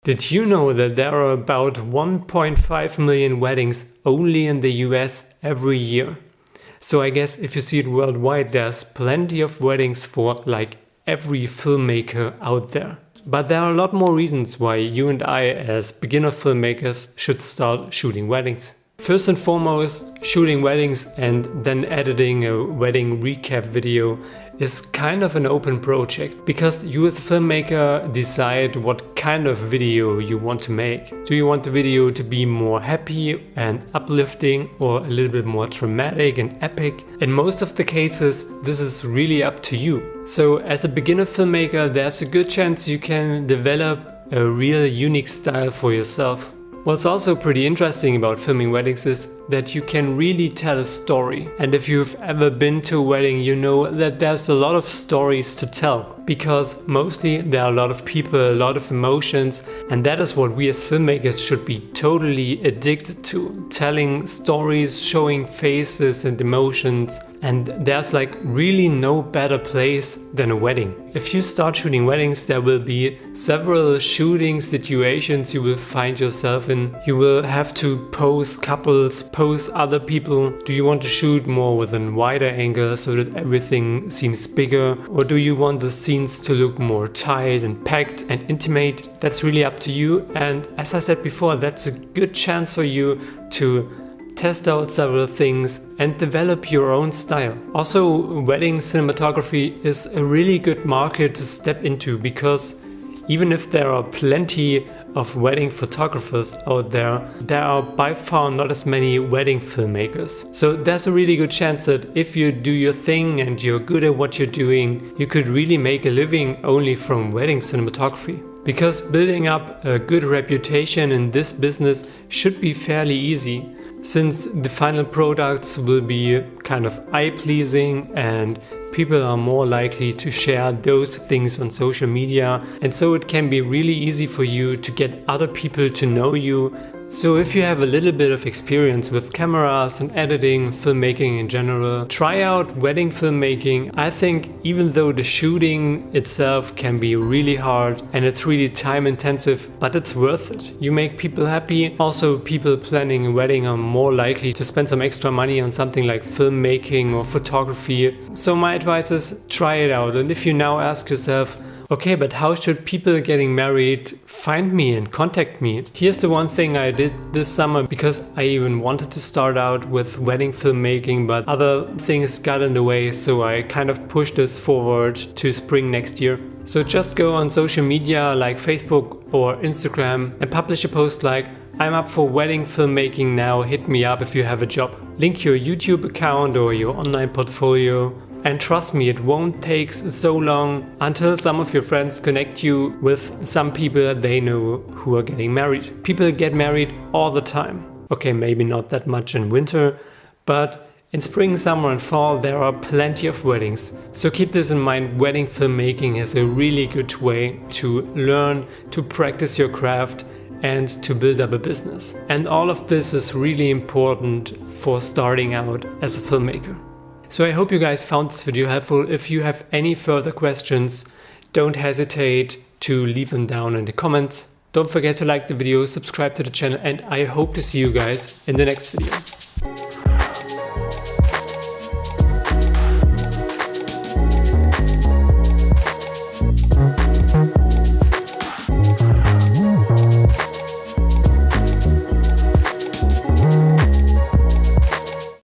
Did you know that there are about 1.5 million weddings only in the US every year? So I guess if you see it worldwide, there's plenty of weddings for like every filmmaker out there. But there are a lot more reasons why you and I as beginner filmmakers should start shooting weddings. First and foremost, shooting weddings and then editing a wedding recap video is kind of an open project, because you as a filmmaker decide what kind of video you want to make. Do you want the video to be more happy and uplifting, or a little bit more dramatic and epic? In most of the cases, this is really up to you. So as a beginner filmmaker, there's a good chance you can develop a real unique style for yourself. What's also pretty interesting about filming weddings is that you can really tell a story. And if you've ever been to a wedding, you know that there's a lot of stories to tell. Because mostly there are a lot of people, a lot of emotions, and that is what we as filmmakers should be totally addicted to. Telling stories, showing faces and emotions. And there's like really no better place than a wedding. If you start shooting weddings, there will be several shooting situations you will find yourself in. You will have to pose couples, pose other people. Do you want to shoot more with a wider angle so that everything seems bigger? Or do you want the scenes to look more tight and packed and intimate? That's really up to you. And as I said before, that's a good chance for you to test out several things and develop your own style. Also, wedding cinematography is a really good market to step into, because even if there are plenty of wedding photographers out there, there are by far not as many wedding filmmakers. So there's a really good chance that if you do your thing and you're good at what you're doing, you could really make a living only from wedding cinematography. Because building up a good reputation in this business should be fairly easy, since the final products will be kind of eye-pleasing and people are more likely to share those things on social media, and so it can be really easy for you to get other people to know you. So if you have a little bit of experience with cameras and editing, filmmaking in general, try out wedding filmmaking. I think even though the shooting itself can be really hard and it's really time intensive, but it's worth it. You make people happy. Also, people planning a wedding are more likely to spend some extra money on something like filmmaking or photography. So my advice is try it out. And if you now ask yourself, okay, but how should people getting married find me and contact me? Here's the one thing I did this summer, because I even wanted to start out with wedding filmmaking, but other things got in the way, so I kind of pushed this forward to spring next year. So just go on social media like Facebook or Instagram and publish a post like, "I'm up for wedding filmmaking now, hit me up if you have a job." Link your YouTube account or your online portfolio. And trust me, it won't take so long until some of your friends connect you with some people they know who are getting married. People get married all the time. Okay, maybe not that much in winter, but in spring, summer and fall there are plenty of weddings. So keep this in mind, wedding filmmaking is a really good way to learn, to practice your craft and to build up a business. And all of this is really important for starting out as a filmmaker. So I hope you guys found this video helpful. If you have any further questions, don't hesitate to leave them down in the comments. Don't forget to like the video, subscribe to the channel, and I hope to see you guys in the next video.